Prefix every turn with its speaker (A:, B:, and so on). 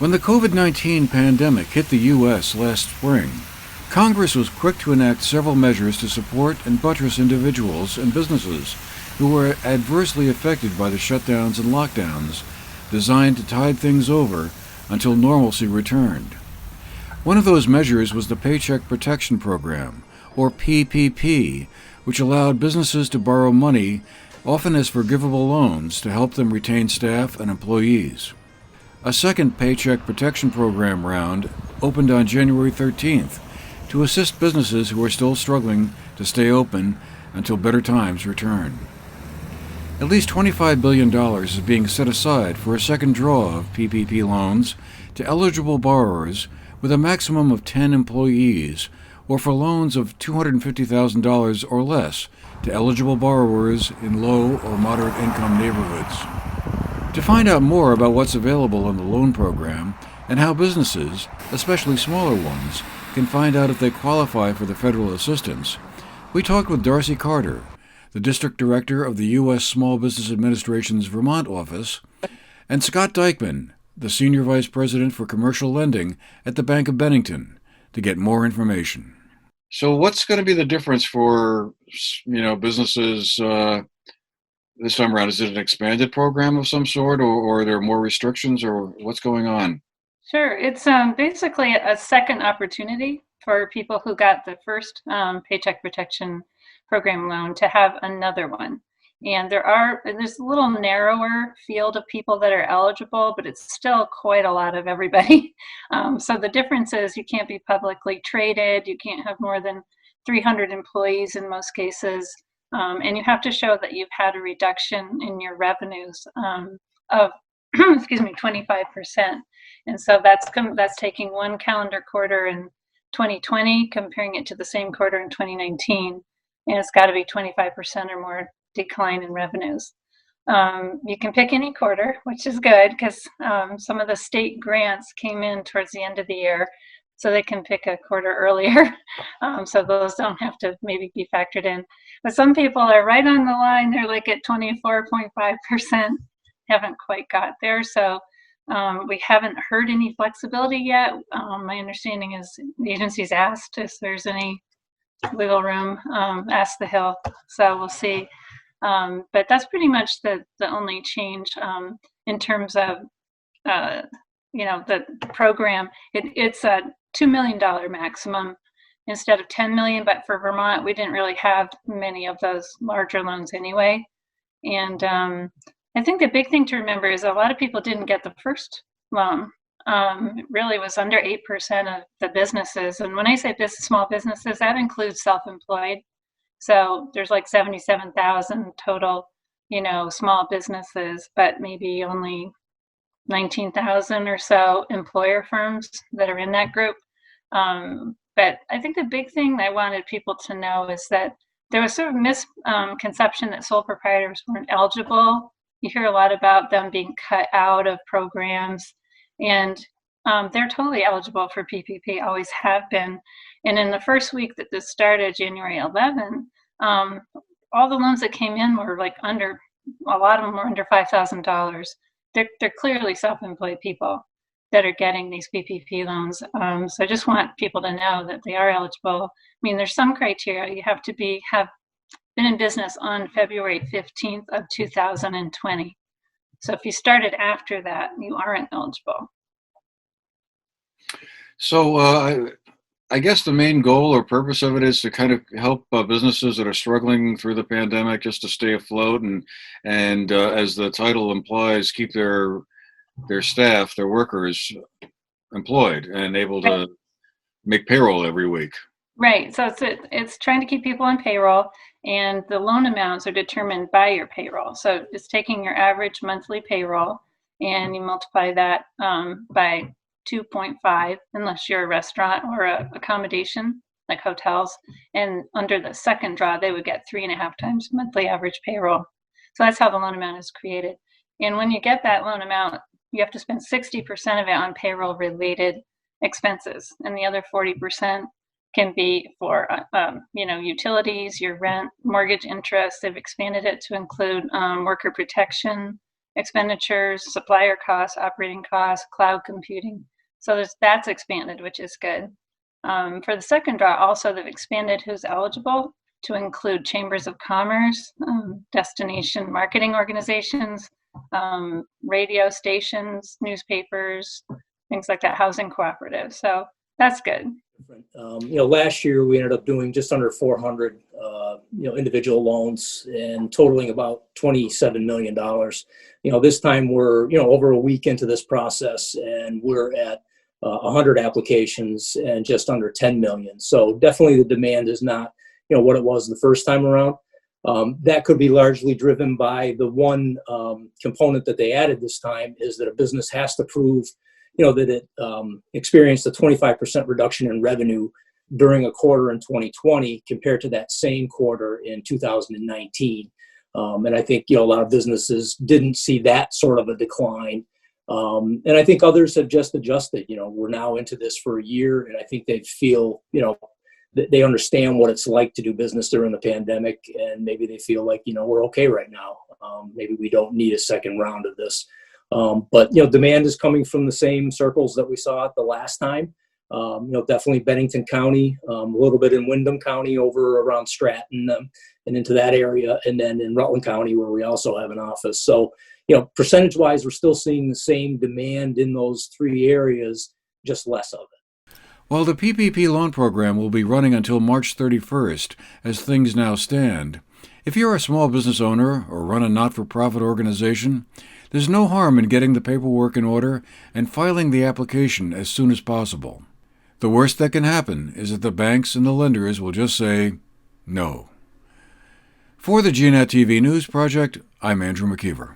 A: When the COVID-19 pandemic hit the U.S. last spring, Congress was quick to enact several measures to support and buttress individuals and businesses who were adversely affected by the shutdowns and lockdowns, designed to tide things over until normalcy returned. One of those measures was the Paycheck Protection Program, or PPP, which allowed businesses to borrow money, often as forgivable loans, to help them retain staff and employees. A second Paycheck Protection Program round opened on January 13th to assist businesses who are still struggling to stay open until better times return. At least $25 billion is being set aside for a second draw of PPP loans to eligible borrowers with a maximum of 10 employees, or for loans of $250,000 or less to eligible borrowers in low or moderate income neighborhoods. To find out more about what's available in the loan program and how businesses, especially smaller ones, can find out if they qualify for the federal assistance, we talked with Darcy Carter, the District Director of the U.S. Small Business Administration's Vermont office, and Scott Dykman, the Senior Vice President for Commercial Lending at the Bank of Bennington, to get more information. So what's going to be the difference for, businesses this time around? Is it an expanded program of some sort, or are there more restrictions, or what's going on?
B: Sure. It's basically a second opportunity for people who got the first Paycheck Protection Program loan to have another one. And there's a little narrower field of people that are eligible, but it's still quite a lot of everybody. So the difference is you can't be publicly traded, you can't have more than 300 employees in most cases, and you have to show that you've had a reduction in your revenues of, 25%. And so that's taking one calendar quarter in 2020, comparing it to the same quarter in 2019, and it's got to be 25% or more decline in revenues. You can pick any quarter, which is good because some of the state grants came in towards the end of the year, so they can pick a quarter earlier. So those don't have to maybe be factored in. But some people are right on the line. They're like at 24.5%, haven't quite got there. So we haven't heard any flexibility yet. My understanding is the agency's asked if there's any wiggle room, ask the Hill. So we'll see. But that's pretty much the only change in terms of the program. It's a $2 million maximum instead of $10 million. But for Vermont, we didn't really have many of those larger loans anyway. And I think the big thing to remember is a lot of people didn't get the first loan. It really was under 8% of the businesses. And when I say small businesses, that includes self-employed. So there's like 77,000 total, small businesses, but maybe only 19,000 or so employer firms that are in that group. But I think the big thing I wanted people to know is that there was sort of misconception that sole proprietors weren't eligible. You hear a lot about them being cut out of programs, and they're totally eligible for PPP, always have been. And in the first week that this started, January 11, all the loans that came in were like a lot of them were under $5,000. They're clearly self-employed people that are getting these PPP loans. So I just want people to know that they are eligible. I mean, there's some criteria. You have to have been in business on February 15th of 2020. So if you started after that, you aren't eligible.
A: So I guess the main goal or purpose of it is to kind of help businesses that are struggling through the pandemic just to stay afloat and as the title implies, keep their staff, their workers employed and able to make payroll every week.
B: Right. So it's trying to keep people on payroll, and the loan amounts are determined by your payroll. So it's taking your average monthly payroll and you multiply that by 2.5, unless you're a restaurant or a accommodation like hotels. And under the second draw, they would get 3.5 times monthly average payroll. So that's how the loan amount is created. And when you get that loan amount, you have to spend 60% of it on payroll related expenses, and the other 40% can be for utilities, your rent, mortgage interest. They've expanded it to include worker protection, expenditures, supplier costs, operating costs, cloud computing. So that's expanded, which is good. For the second draw, also they've expanded who's eligible to include chambers of commerce, destination marketing organizations, radio stations, newspapers, things like that, housing cooperatives. So that's good.
C: Last year we ended up doing just under 400, individual loans and totaling about $27 million. This time we're, over a week into this process and we're at 100 applications and just under 10 million. So definitely the demand is not, what it was the first time around. That could be largely driven by the one component that they added this time is that a business has to prove, that it experienced a 25% reduction in revenue during a quarter in 2020 compared to that same quarter in 2019. And I think, a lot of businesses didn't see that sort of a decline. And I think others have just adjusted. We're now into this for a year, and I think they feel, they understand what it's like to do business during the pandemic, and maybe they feel like, we're okay right now. Maybe we don't need a second round of this. But demand is coming from the same circles that we saw it the last time. Definitely Bennington County, a little bit in Windham County over around Stratton and into that area, and then in Rutland County where we also have an office. So, percentage-wise, we're still seeing the same demand in those three areas, just less of it.
A: While the PPP loan program will be running until March 31st, as things now stand, if you're a small business owner or run a not-for-profit organization, there's no harm in getting the paperwork in order and filing the application as soon as possible. The worst that can happen is that the banks and the lenders will just say no. For the GNAT-TV News Project, I'm Andrew McKeever.